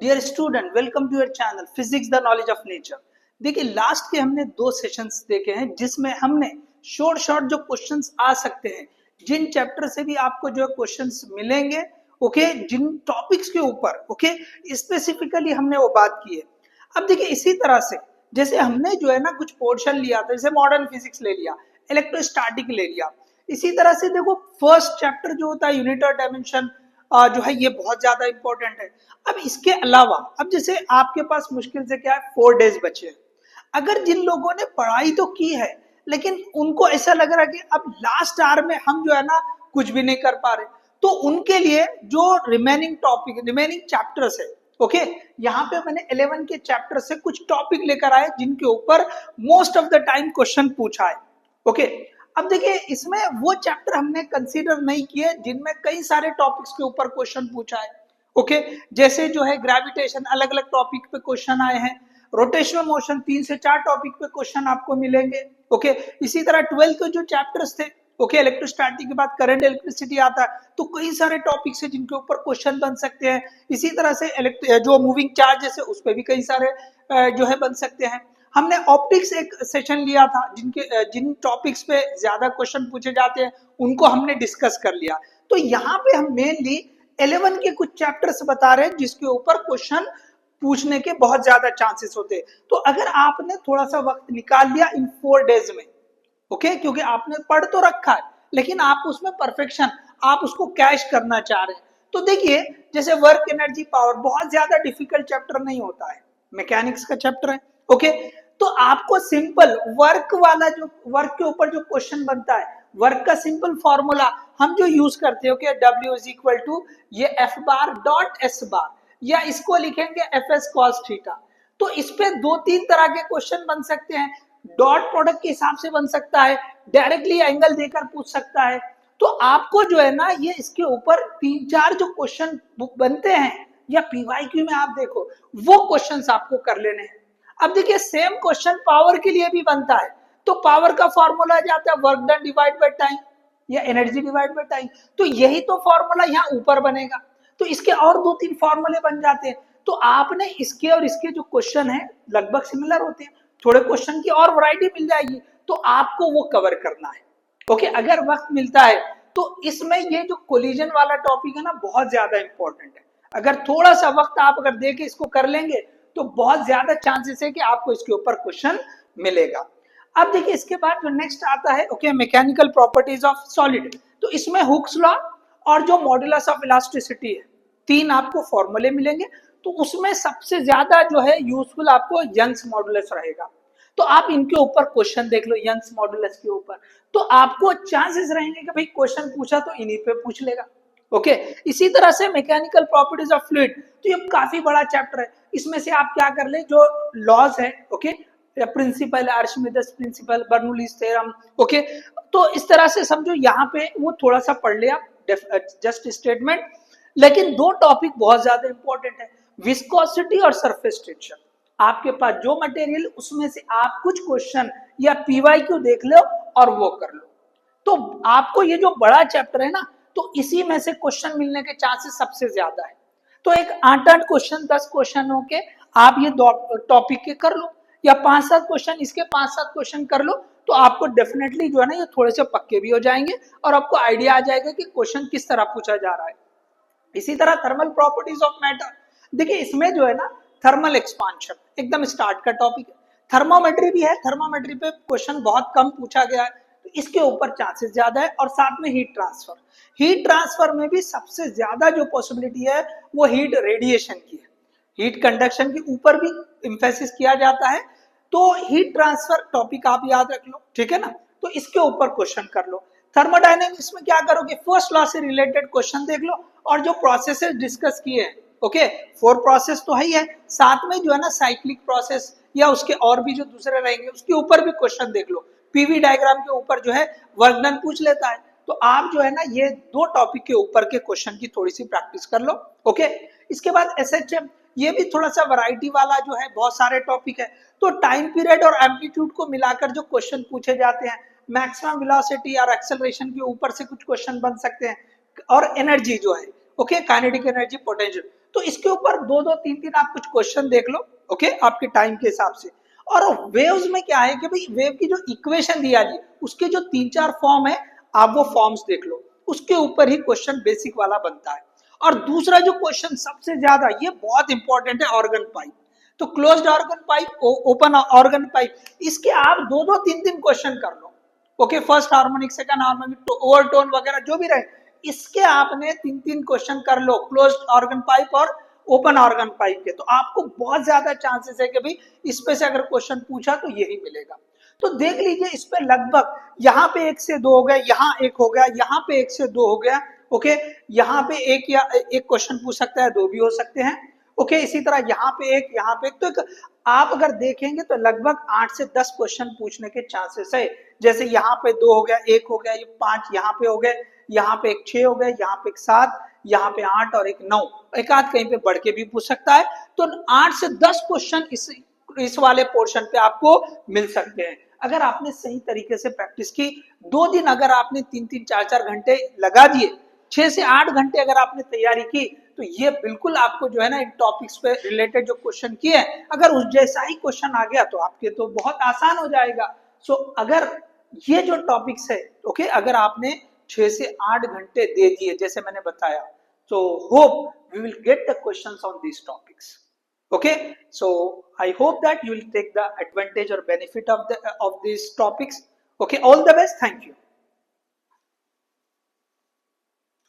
Dear student, welcome to your channel physics the knowledge of nature. देखिए, last के हमने 2 sessions देखे हैं जिसमें हमने शॉर्ट जो क्वेश्चंस आ सकते हैं, जिन चैप्टर से भी आपको जो क्वेश्चंस मिलेंगे, ओके, जिन टॉपिक्स के ऊपर ओके स्पेसिफिकली हमने वो बात की है। अब देखिए, इसी तरह से जैसे हमने जो है ना कुछ पोर्शन लिया था, जैसे मॉडर्न फिजिक्स ले लिया, इलेक्ट्रोस्टैटिक ले लिया, इसी तरह से देखो फर्स्ट चैप्टर जो होता है यूनिट और डायमेंशन जो है ये बहुत ज्यादा इंपॉर्टेंट है। अब इसके अलावा अब जैसे आपके पास मुश्किल से क्या है 4 डेज बचे हैं। अगर जिन लोगों ने पढ़ाई तो की है लेकिन उनको ऐसा लग रहा है कि अब लास्ट आवर में हम जो है ना कुछ भी नहीं कर पा रहे, तो उनके लिए जो रिमेनिंग चैप्टर्स है, ओके, यहाँ पे मैंने 11 के चैप्टर से कुछ टॉपिक लेकर आए जिनके ऊपर most of the time question पूछा है। ओके, अब देखिए इसमें वो चैप्टर हमने कंसीडर नहीं किए जिनमें कई सारे टॉपिक्स के ऊपर क्वेश्चन पूछा है। ओके, जैसे जो है ग्रेविटेशन, अलग अलग टॉपिक पे क्वेश्चन आए हैं। रोटेशनल मोशन 3 से 4 टॉपिक पे क्वेश्चन आपको मिलेंगे। ओके, इसी तरह 12 के जो चैप्टर्स थे, ओके, इलेक्ट्रोस्टैटिक के बाद करंट इलेक्ट्रिसिटी आता है, तो कई सारे टॉपिक्स है जिनके ऊपर क्वेश्चन बन सकते हैं। इसी तरह से जो मूविंग चार्जेस है उस पर भी कई सारे जो है बन सकते हैं। हमने ऑप्टिक्स एक सेशन लिया था, जिन टॉपिक्स पे ज्यादा क्वेश्चन पूछे जाते हैं उनको हमने डिस्कस कर लिया। तो यहाँ पे हम मेनली 11 के कुछ चैप्टर्स बता रहे हैं जिसके ऊपर क्वेश्चन पूछने के बहुत ज्यादा चांसेस होते हैं। तो अगर आपने थोड़ा सा वक्त निकाल लिया इन 4 डेज में, ओके, क्योंकि आपने पढ़ तो रखा है लेकिन आप उसमें परफेक्शन, आप उसको कैश करना चाह रहे हैं, तो देखिए जैसे वर्क एनर्जी पावर बहुत ज्यादा डिफिकल्ट चैप्टर नहीं होता है, मैकेनिक्स का चैप्टर है। ओके, तो आपको सिंपल वर्क वाला, जो वर्क के ऊपर जो क्वेश्चन बनता है, वर्क का सिंपल फॉर्मूला हम जो यूज करते हैं, okay, W is equal to ये F bar dot S bar, या इसको लिखेंगे FS cos थीटा। तो इस पे 2-3 तरह के क्वेश्चन बन सकते हैं। डॉट प्रोडक्ट के हिसाब से बन सकता है, डायरेक्टली एंगल देकर पूछ सकता है। तो आपको जो है ना ये इसके ऊपर 3-4 जो क्वेश्चन बनते हैं, या PYQ में आप देखो वो क्वेश्चंस आपको कर लेने हैं। अब देखिए सेम क्वेश्चन पावर के लिए भी बनता है, तो पावर का फॉर्मूला जाता है work done divide by time या एनर्जी डिवाइड बाय टाइम। तो यही तो फॉर्मूला यहाँ ऊपर बनेगा, तो इसके और 2-3 फॉर्मूले बन जाते हैं। तो आपने इसके और इसके जो क्वेश्चन है लगभग सिमिलर होते हैं, थोड़े क्वेश्चन की और वैरायटी मिल जाएगी, तो आपको वो कवर करना है। ओके, अगर वक्त मिलता है तो इसमें ये जो कोलिजन वाला टॉपिक है ना बहुत ज्यादा इंपॉर्टेंट है। अगर थोड़ा सा वक्त आप अगर दे के इसको कर लेंगे तो बहुत ज्यादा चांसेस है कि आपको इसके ऊपर क्वेश्चन मिलेगा। अब देखिए इसके बाद जो नेक्स्ट आता है, okay, mechanical properties of solid. तो इसमें हुक्स लॉ और जो मॉड्यूलस ऑफ इलास्टिसिटी है, 3 आपको फॉर्मूले मिलेंगे। तो उसमें सबसे ज्यादा जो है यूजफुल आपको यंग्स मॉड्यूलस रहेगा। तो आप इनके ऊपर क्वेश्चन देख लो, यंग्स मॉड्यूलस के ऊपर, तो आपको चांसेस रहेंगे कि भाई क्वेश्चन पूछा तो इन्हीं पे पूछ लेगा। ओके, इसी तरह से मैकेनिकल प्रॉपर्टीज ऑफ फ्लूइड, तो ये काफी बड़ा चैप्टर है। इसमें से आप क्या कर ले, जो लॉज है, okay, principle, Archimedes principle, Bernoulli's theorem, okay, तो इस तरह से समझो यहाँ पे वो थोड़ा सा पढ़ ले आप, जस्ट स्टेटमेंट। लेकिन 2 टॉपिक बहुत ज्यादा इंपॉर्टेंट है, विस्कोसिटी और सरफेस टेंशन। आपके पास जो मटेरियल उसमें से आप कुछ क्वेश्चन या PYQ देख लो और वो कर लो, तो आपको ये जो बड़ा चैप्टर है ना, तो इसी में से क्वेश्चन मिलने के चांसेस सबसे ज्यादा है। तो एक 8-8 क्वेश्चन, 10 क्वेश्चन हो के आप ये टॉपिक के कर लो, या 5-7 क्वेश्चन इसके 5-7 क्वेश्चन कर लो, तो आपको डेफिनेटली जो है ना ये थोड़े से पक्के भी हो जाएंगे और आपको आइडिया आ जाएगा कि क्वेश्चन किस तरह पूछा जा रहा है। इसी तरह थर्मल प्रॉपर्टीज ऑफ मैटर, देखिए इसमें जो है ना थर्मल एक्सपांशन एकदम स्टार्ट का टॉपिक है। थर्मोमेट्री भी है, थर्मोमेट्री पे क्वेश्चन बहुत कम पूछा गया है, तो इसके ऊपर चांसेस ज्यादा है। और साथ में हीट ट्रांसफर, हीट ट्रांसफर में भी सबसे ज्यादा जो पॉसिबिलिटी है वो हीट रेडिएशन की है। हीट कंडक्शन के ऊपर भी इंफेसिस किया जाता है, तो हीट ट्रांसफर टॉपिक आप याद रख लो, ठीक है ना, तो इसके ऊपर क्वेश्चन कर लो। थर्मोडायनेमिक्स में क्या करोगे, फर्स्ट लॉ से रिलेटेड क्वेश्चन देख लो और जो प्रोसेसेस डिस्कस किए हैं, ओके, 4 प्रोसेस तो है ही है, साथ में जो है ना साइक्लिक प्रोसेस या उसके और भी जो दूसरे रहेंगे उसके ऊपर भी क्वेश्चन देख लो। PV डायग्राम के ऊपर जो है वर्क डन पूछ लेता है, तो आप जो है ना ये 2 टॉपिक के ऊपर के क्वेश्चन की थोड़ी सी प्रैक्टिस कर लो। ओके, इसके बाद SHM, ये भी थोड़ा सा वैरायटी वाला जो है, बहुत सारे टॉपिक है। तो टाइम पीरियड और एम्पलीट्यूड को मिलाकर जो क्वेश्चन पूछे जाते हैं, मैक्सिमम वेलोसिटी और एक्सेलरेशन के ऊपर से कुछ क्वेश्चन बन सकते हैं, और एनर्जी जो है, ओके, काइनेटिक एनर्जी, पोटेंशियल, तो इसके ऊपर दो दो तीन तीन आप कुछ क्वेश्चन देख लो, ओके, आपके टाइम के हिसाब से। और वेव्स में क्या है कि भाई वेव की जो इक्वेशन दिया है उसके जो तीन चार फॉर्म है, आप वो फॉर्म्स देख लो, उसके ऊपर ही क्वेश्चन बेसिक वाला बनता है। और दूसरा जो क्वेश्चन सबसे ज्यादा, ये बहुत इंपॉर्टेंट है, ऑर्गन पाइप। तो closed organ pipe, open organ pipe, इसके आप दो दो तीन तीन क्वेश्चन कर लो, okay, first harmonic, second harmonic, overtone वगैरह जो भी रहे, इसके आपने तीन तीन क्वेश्चन कर लो, क्लोज्ड ऑर्गन पाइप और ओपन ऑर्गन पाइप के, तो आपको बहुत ज्यादा चांसेस है कि भाई इस पे से अगर क्वेश्चन पूछा तो यही मिलेगा। तो देख लीजिए इस पे लगभग यहाँ पे एक से दो हो गया, यहाँ एक हो गया, यहाँ पे एक से दो हो गया, ओके, यहाँ पे एक या एक क्वेश्चन पूछ सकता है, दो भी हो सकते हैं, ओके, इसी तरह यहाँ पे एक, यहाँ पे एक, तो एक, आप अगर देखेंगे तो लगभग 8 से 10 क्वेश्चन पूछने के चांसेस है। जैसे यहाँ पे दो हो गया, एक हो गया, ये 5 यहाँ पे हो गए, यहाँ पे एक 6 हो गए, यहाँ पे एक 7, यहाँ पे 8 और एक 9, एक आध कहीं पे बढ़ के भी पूछ सकता है। तो 8 से 10 क्वेश्चन इस वाले पोर्शन पे आपको मिल सकते हैं अगर आपने सही तरीके से प्रैक्टिस की। 2 दिन अगर आपने 3-3 4-4 घंटे लगा दिए, 6 से 8 घंटे अगर आपने तैयारी की, तो ये बिल्कुल आपको जो है ना इन टॉपिक्स पे रिलेटेड जो क्वेश्चन किए हैं, अगर उस जैसा ही क्वेश्चन आ गया तो आपके तो बहुत आसान हो जाएगा। सो अगर ये जो टॉपिक्स है, ओके, अगर आपने 6 से 8 घंटे दे दिए जैसे मैंने बताया, so hope we will get the questions on these topics, okay, so I hope that you will take the advantage or benefit of these topics, okay, all the best, thank you.